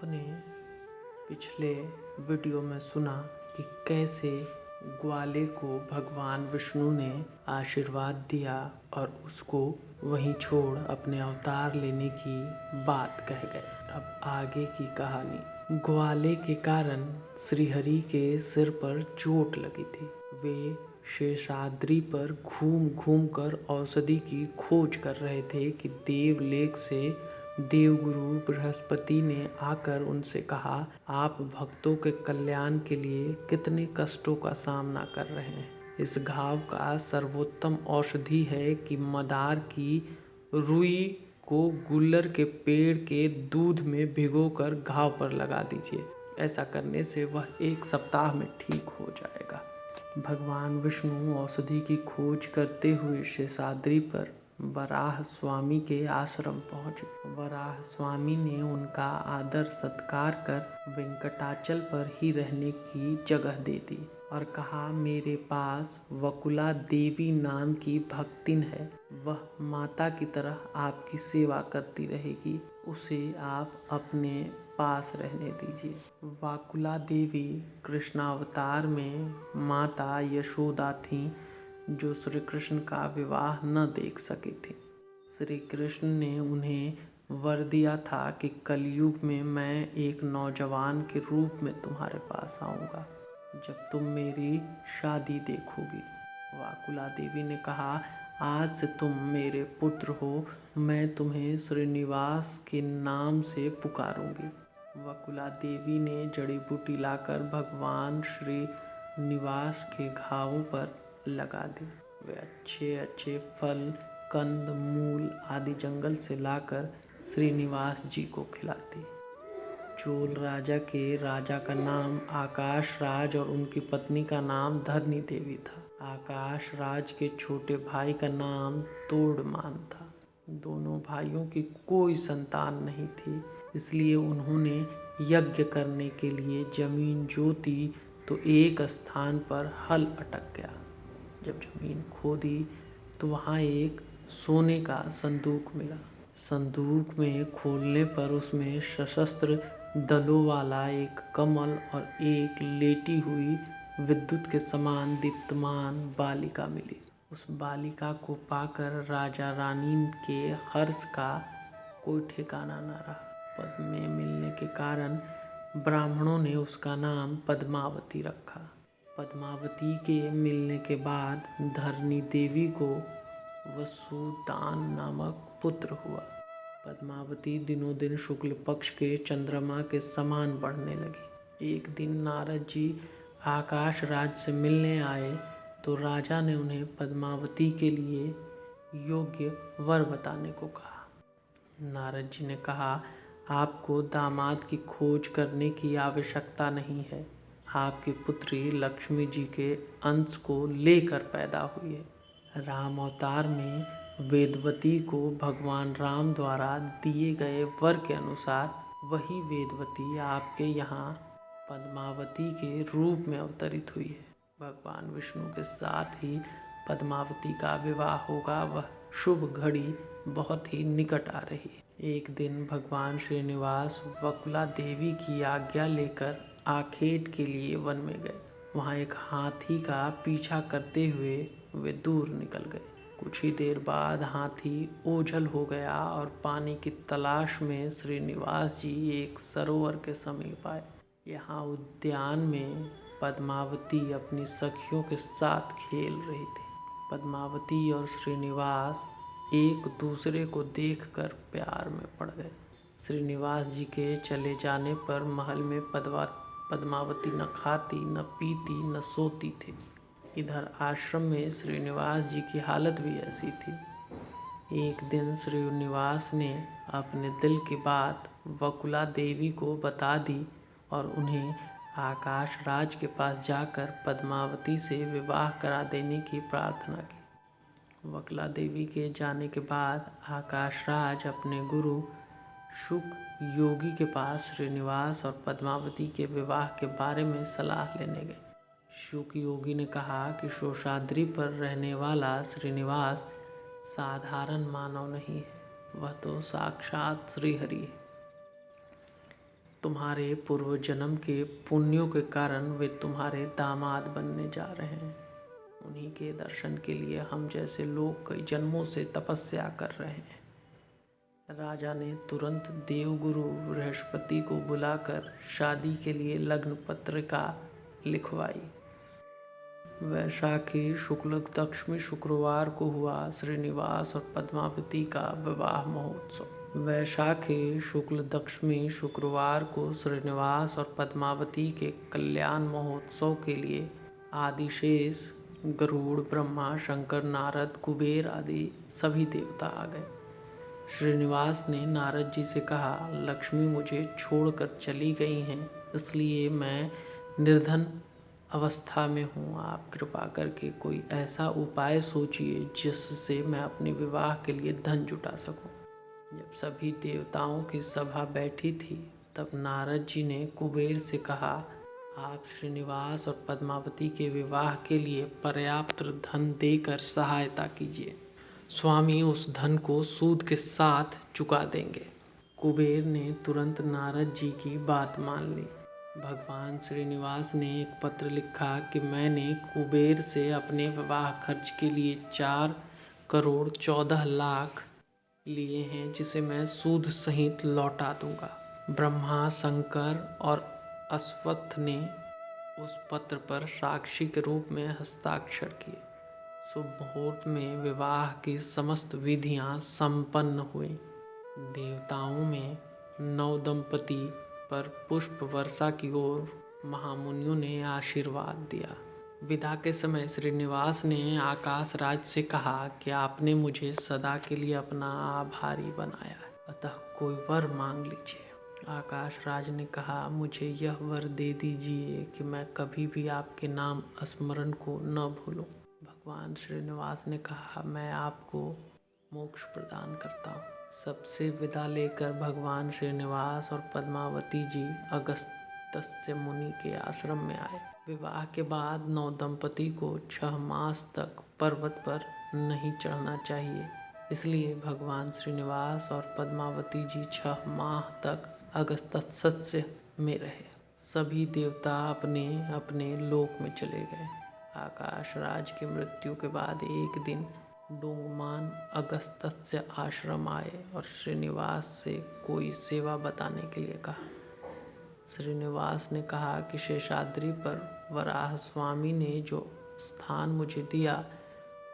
आपने पिछले वीडियो में सुना कि कैसे ग्वाले को भगवान विष्णु ने आशीर्वाद दिया और उसको वहीं छोड़ अपने अवतार लेने की बात कह गए। अब आगे की कहानी। ग्वाले के कारण श्रीहरि के सिर पर चोट लगी थी। वे शेषाद्रि पर घूम घूम कर औषधि की खोज कर रहे थे कि देवलेख से देवगुरु बृहस्पति ने आकर उनसे कहा, आप भक्तों के कल्याण के लिए कितने कष्टों का सामना कर रहे हैं। इस घाव का सर्वोत्तम औषधि है कि मदार की रुई को गुल्लर के पेड़ के दूध में भिगोकर घाव पर लगा दीजिए। ऐसा करने से वह 1 सप्ताह में ठीक हो जाएगा। भगवान विष्णु औषधि की खोज करते हुए शेषाद्रि पर वराह स्वामी के आश्रम पहुंचे। वराह स्वामी ने उनका आदर सत्कार कर वेंकटाचल पर ही रहने की जगह दे दी और कहा, मेरे पास वकुला देवी नाम की भक्तिन है। वह माता की तरह आपकी सेवा करती रहेगी। उसे आप अपने पास रहने दीजिए। वकुला देवी कृष्णावतार में माता यशोदा थीं, जो श्री कृष्ण का विवाह न देख सकी थी। श्री कृष्ण ने उन्हें वर दिया था कि कलयुग में मैं एक नौजवान के रूप में तुम्हारे पास आऊंगा, जब तुम मेरी शादी देखोगी। वाकुला देवी ने कहा, आज से तुम मेरे पुत्र हो। मैं तुम्हें श्रीनिवास के नाम से पुकारूंगी। वकुला देवी ने जड़ी बूटी लाकर भगवान श्री निवास के घावों पर लगा दी। वे अच्छे अच्छे फल, कंद, मूल आदि जंगल से लाकर श्रीनिवास जी को खिलाती। चोल राजा के राजा का नाम आकाश राज और उनकी पत्नी का नाम धरनी देवी था। आकाश राज के छोटे भाई का नाम तोड़मान था। दोनों भाइयों की कोई संतान नहीं थी, इसलिए उन्होंने यज्ञ करने के लिए जमीन जोती तो एक स्थान पर हल अटक गया। जब जमीन खोदी तो वहाँ एक सोने का संदूक मिला। संदूक में खोलने पर उसमें सशस्त्र दलों वाला एक कमल और एक लेटी हुई विद्युत के समान दीप्तमान बालिका मिली। उस बालिका को पाकर राजा रानी के हर्ष का कोई ठिकाना न रहा। पद्म में मिलने के कारण ब्राह्मणों ने उसका नाम पद्मावती रखा। पद्मावती के मिलने के बाद धरनी देवी को वसुदान नामक पुत्र हुआ। पद्मावती दिनों दिन शुक्ल पक्ष के चंद्रमा के समान बढ़ने लगी। एक दिन नारद जी आकाश राज से मिलने आए तो राजा ने उन्हें पद्मावती के लिए योग्य वर बताने को कहा। नारद जी ने कहा, आपको दामाद की खोज करने की आवश्यकता नहीं है। आपकी पुत्री लक्ष्मी जी के अंश को लेकर पैदा हुई है। राम अवतार में वेदवती को भगवान राम द्वारा दिए गए वर के अनुसार वही वेदवती आपके यहाँ पद्मावती के रूप में अवतरित हुई है। भगवान विष्णु के साथ ही पद्मावती का विवाह होगा। वह शुभ घड़ी बहुत ही निकट आ रही है। एक दिन भगवान श्रीनिवास वकुला देवी की आज्ञा लेकर आखेट के लिए वन में गए। वहाँ एक हाथी का पीछा करते हुए वे दूर निकल गए। कुछ ही देर बाद हाथी ओझल हो गया और पानी की तलाश में श्रीनिवास जी एक सरोवर के समीप आए। यहाँ उद्यान में पद्मावती अपनी सखियों के साथ खेल रही थी। पद्मावती और श्रीनिवास एक दूसरे को देखकर प्यार में पड़ गए। श्रीनिवास जी के चले जाने पर महल में पद्मावती न खाती, न पीती, न सोती थी। इधर आश्रम में श्रीनिवास जी की हालत भी ऐसी थी। एक दिन श्रीनिवास ने अपने दिल की बात वकुला देवी को बता दी और उन्हें आकाश राज के पास जाकर पद्मावती से विवाह करा देने की प्रार्थना की। वकुला देवी के जाने के बाद आकाश राज अपने गुरु शुक योगी के पास श्रीनिवास और पद्मावती के विवाह के बारे में सलाह लेने गए। शुक योगी ने कहा कि शेषाद्रि पर रहने वाला श्रीनिवास साधारण मानव नहीं है, वह तो साक्षात श्रीहरि है। तुम्हारे पूर्व जन्म के पुण्यों के कारण वे तुम्हारे दामाद बनने जा रहे हैं। उन्हीं के दर्शन के लिए हम जैसे लोग कई जन्मों से तपस्या कर रहे हैं। राजा ने तुरंत देवगुरु बृहस्पति को बुलाकर शादी के लिए लग्न पत्रिका लिखवाई। वैशाखी शुक्ल दशमी शुक्रवार को हुआ श्रीनिवास और पद्मावती का विवाह महोत्सव। वैशाखी शुक्ल दशमी शुक्रवार को श्रीनिवास और पद्मावती के कल्याण महोत्सव के लिए आदिशेष, गरुड़, ब्रह्मा, शंकर, नारद, कुबेर आदि सभी देवता आ गए। श्रीनिवास ने नारद जी से कहा, लक्ष्मी मुझे छोड़कर चली गई हैं, इसलिए मैं निर्धन अवस्था में हूँ। आप कृपा करके कोई ऐसा उपाय सोचिए जिससे मैं अपने विवाह के लिए धन जुटा सकूं। जब सभी देवताओं की सभा बैठी थी तब नारद जी ने कुबेर से कहा, आप श्रीनिवास और पद्मावती के विवाह के लिए पर्याप्त धन देकर सहायता कीजिए। स्वामी उस धन को सूद के साथ चुका देंगे। कुबेर ने तुरंत नारद जी की बात मान ली। भगवान श्रीनिवास ने एक पत्र लिखा कि मैंने कुबेर से अपने विवाह खर्च के लिए 4 करोड़ 14 लाख लिए हैं, जिसे मैं सूद सहित लौटा दूंगा। ब्रह्मा, शंकर और अश्वत्थ ने उस पत्र पर साक्षी के रूप में हस्ताक्षर किए। शुभ मुहूर्त में विवाह की समस्त विधियां संपन्न हुई। देवताओं में 9 दंपति पर पुष्प वर्षा की ओर महामुनियों ने आशीर्वाद दिया। विदा के समय श्रीनिवास ने आकाश राज से कहा कि आपने मुझे सदा के लिए अपना आभारी बनाया है, अतः कोई वर मांग लीजिए। आकाश राज ने कहा, मुझे यह वर दे दीजिए कि मैं कभी भी आपके नाम स्मरण को न भूलूं। भगवान श्रीनिवास ने कहा, मैं आपको मोक्ष प्रदान करता हूँ। सबसे विदा लेकर भगवान श्रीनिवास और पद्मावती जी अगस्त्य मुनि के आश्रम में आए। विवाह के बाद 9 दंपति को 6 मास तक पर्वत पर नहीं चढ़ना चाहिए, इसलिए भगवान श्रीनिवास और पद्मावती जी 6 माह तक अगस्त्य में रहे। सभी देवता अपने अपने लोक में चले गए। आकाश राज की मृत्यु के बाद एक दिन डोंगमान अगस्त्य आश्रम आए और श्रीनिवास से कोई सेवा बताने के लिए कहा। श्रीनिवास ने कहा कि शेषाद्रि पर वराह स्वामी ने जो स्थान मुझे दिया,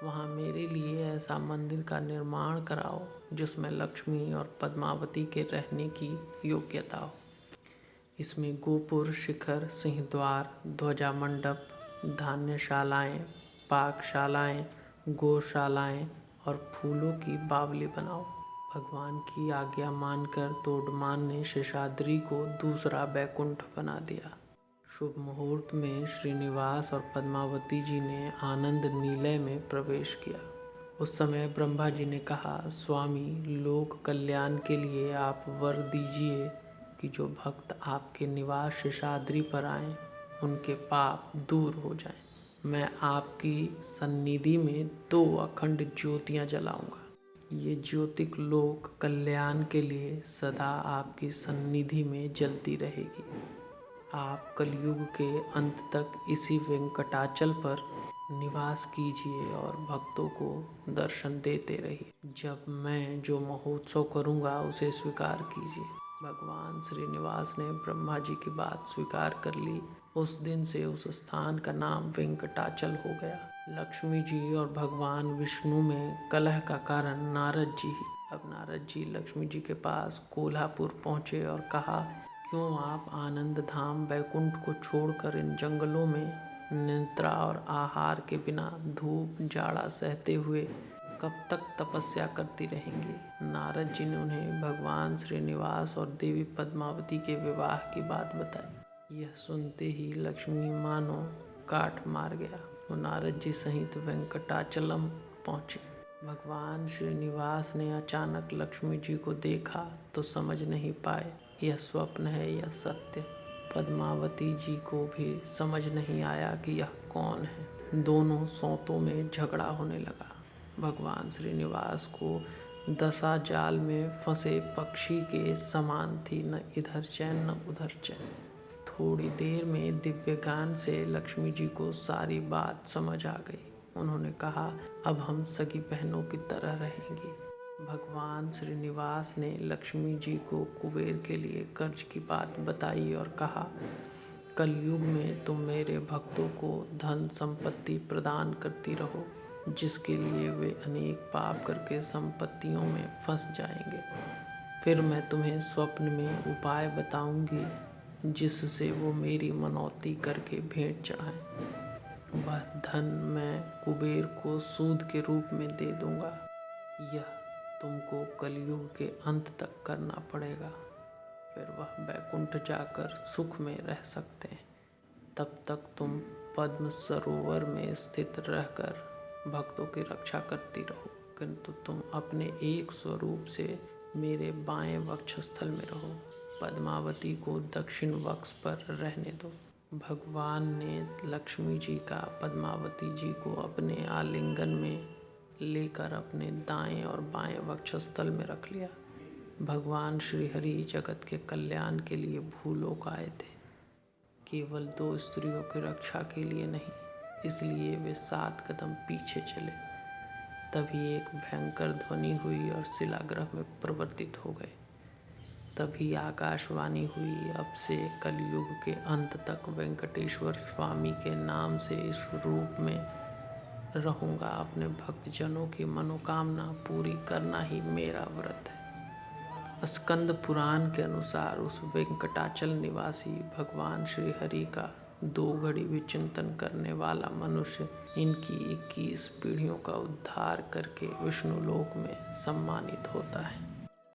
वहाँ मेरे लिए ऐसा मंदिर का निर्माण कराओ जिसमें लक्ष्मी और पद्मावती के रहने की योग्यता हो। इसमें गोपुर, शिखर, सिंहद्वार, ध्वजा मंडप, धान्यशालाएं, पाकशालाएं, गौशालाएं और फूलों की बावली बनाओ। भगवान की आज्ञा मानकर तोडमान ने शेषाद्रि को दूसरा बैकुंठ बना दिया। शुभ मुहूर्त में श्रीनिवास और पद्मावती जी ने आनंद निलय में प्रवेश किया। उस समय ब्रह्मा जी ने कहा, स्वामी, लोक कल्याण के लिए आप वर दीजिए कि जो भक्त आपके निवास शेषाद्रि पर आएं, उनके पाप दूर हो जाएं। मैं आपकी सन्निधि में 2 अखंड ज्योतियां जलाऊंगा। ये ज्योतिक लोक कल्याण के लिए सदा आपकी सन्निधि में जलती रहेगी। आप कलयुग के अंत तक इसी वेंकटाचल पर निवास कीजिए और भक्तों को दर्शन देते रहिए। जब मैं जो महोत्सव करूँगा उसे स्वीकार कीजिए। भगवान श्रीनिवास ने ब्रह्मा जी की बात स्वीकार कर ली। उस दिन से उस स्थान का नाम वेंकटाचल हो गया। लक्ष्मी जी और भगवान विष्णु में कलह का कारण नारद जी ही। अब नारद जी लक्ष्मी जी के पास कोल्हापुर पहुँचे और कहा, क्यों आप आनंद धाम बैकुंठ को छोड़कर इन जंगलों में निद्रा और आहार के बिना धूप जाड़ा सहते हुए कब तक तपस्या करती रहेंगी। नारद जी ने उन्हें भगवान श्रीनिवास और देवी पद्मावती के विवाह की बात बताई। यह सुनते ही लक्ष्मी मानो काट मार गया। वो नारद जी सहित वेंकटाचलम पहुँचे। भगवान श्रीनिवास ने अचानक लक्ष्मी जी को देखा तो समझ नहीं पाए यह स्वप्न है या सत्य। पद्मावती जी को भी समझ नहीं आया कि यह कौन है। दोनों सौतों में झगड़ा होने लगा। भगवान श्रीनिवास को दशा जाल में फंसे पक्षी के समान थी, न इधर चैन न उधर चैन। थोड़ी देर में दिव्यगान से लक्ष्मी जी को सारी बात समझ आ गई। उन्होंने कहा, अब हम सगी बहनों की तरह रहेंगे। भगवान श्रीनिवास ने लक्ष्मी जी को कुबेर के लिए कर्ज की बात बताई और कहा, कलयुग में तुम मेरे भक्तों को धन संपत्ति प्रदान करती रहो, जिसके लिए वे अनेक पाप करके संपत्तियों में फंस जाएंगे। फिर मैं तुम्हें स्वप्न में उपाय बताऊंगी, जिससे वो मेरी मनौती करके भेंट चढ़ाएं। वह धन मैं कुबेर को सूद के रूप में दे दूंगा। यह तुमको कलयुग के अंत तक करना पड़ेगा, फिर वह बैकुंठ जाकर सुख में रह सकते हैं। तब तक तुम पद्म सरोवर में स्थित रहकर भक्तों की रक्षा करती रहो, किंतु तुम अपने एक स्वरूप से मेरे बाएं वक्षस्थल में रहो। पद्मावती को दक्षिण वक्ष पर रहने दो। भगवान ने लक्ष्मी जी का पद्मावती जी को अपने आलिंगन में लेकर अपने दाएं और बाएं वक्षस्थल में रख लिया। भगवान श्रीहरि जगत के कल्याण के लिए भूलोक आए थे, केवल 2 स्त्रियों की रक्षा के लिए नहीं। इसलिए वे 7 कदम पीछे चले। तभी एक भयंकर ध्वनि हुई और शिलाग्रह में परिवर्तित हो गए। तभी आकाशवाणी हुई, अब से कलयुग के अंत तक वेंकटेश्वर स्वामी के नाम से इस रूप में रहूँगा। अपने भक्तजनों की मनोकामना पूरी करना ही मेरा व्रत है। स्कंद पुराण के अनुसार उस वेंकटाचल निवासी भगवान श्री हरि का 2 घड़ी भी चिंतन करने वाला मनुष्य इनकी 21 पीढ़ियों का उद्धार करके विष्णु लोक में सम्मानित होता है।